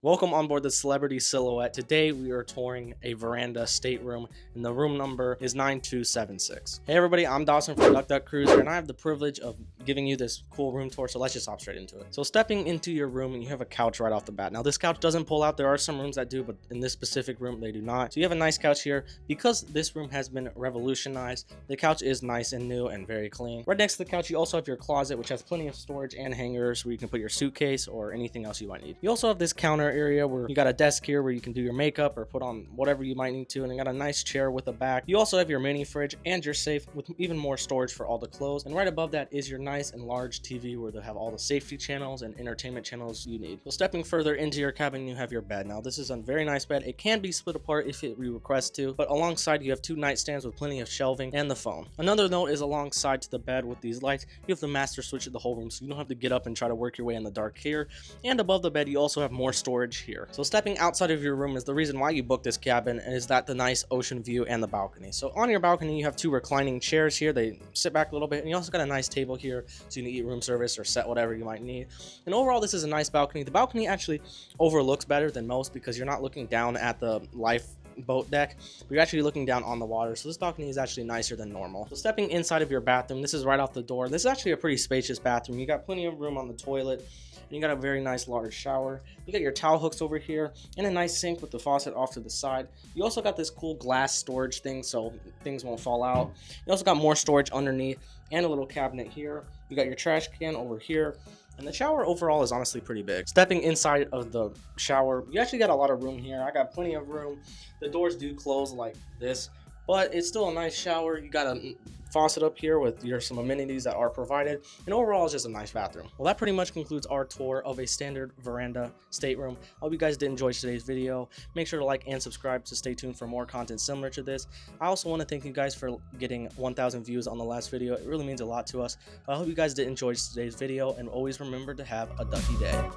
Welcome on board the Celebrity Silhouette. Today we are touring a Veranda Stateroom, and the room number is 9276. Hey everybody, I'm Dawson from Duck Duck Cruiser, and I have the privilege of giving you this cool room tour, so let's just hop straight into it. So stepping into your room, and you have a couch right off the bat. Now this couch doesn't pull out. There are some rooms that do, but in this specific room they do not. So you have a nice couch here. Because this room has been revolutionized, the couch is nice and new and very clean. Right next to the couch you also have your closet, which has plenty of storage and hangers where you can put your suitcase or anything else you might need. You also have this counter area where you got a desk here where you can do your makeup or put on whatever you might need to, and you got a nice chair with a back. You also have your mini fridge and your safe with even more storage for all the clothes, and right above that is your nice and large TV where they have all the safety channels and entertainment channels you need. So stepping further into your cabin, you have your bed. Now this is a very nice bed. It can be split apart if you request to, but alongside you have two nightstands with plenty of shelving and the phone. Another note is alongside to the bed with these lights, you have the master switch of the whole room, so you don't have to get up and try to work your way in the dark here. And above the bed you also have more storage here. So stepping outside of your room is the reason why you booked this cabin, and is that the nice ocean view and the balcony. So on your balcony you have two reclining chairs here. They sit back a little bit, and you also got a nice table here so you can eat room service or set whatever you might need. And overall this is a nice balcony. The balcony actually overlooks better than most because you're not looking down at the lifeboat deck, but you're actually looking down on the water, so this balcony is actually nicer than normal. So stepping inside of your bathroom, this is right off the door. This is actually a pretty spacious bathroom. You got plenty of room on the toilet, and you got a very nice large shower. You got your towel hooks over here and a nice sink with the faucet off to the side. You also got this cool glass storage thing so things won't fall out. You also got more storage underneath and a little cabinet here. You got your trash can over here, and the shower overall is honestly pretty big. Stepping inside of the shower, you actually got a lot of room here. I got plenty of room. The doors do close like this, but it's still a nice shower. You got a faucet up here with some amenities that are provided, and overall it's just a nice bathroom. Well, that pretty much concludes our tour of a standard Veranda stateroom. I hope you guys did enjoy today's video. Make sure to like and subscribe to stay tuned for more content similar to this. I also want to thank you guys for getting 1,000 views on the last video. It really means a lot to us. I hope you guys did enjoy today's video, and always remember to have a ducky day.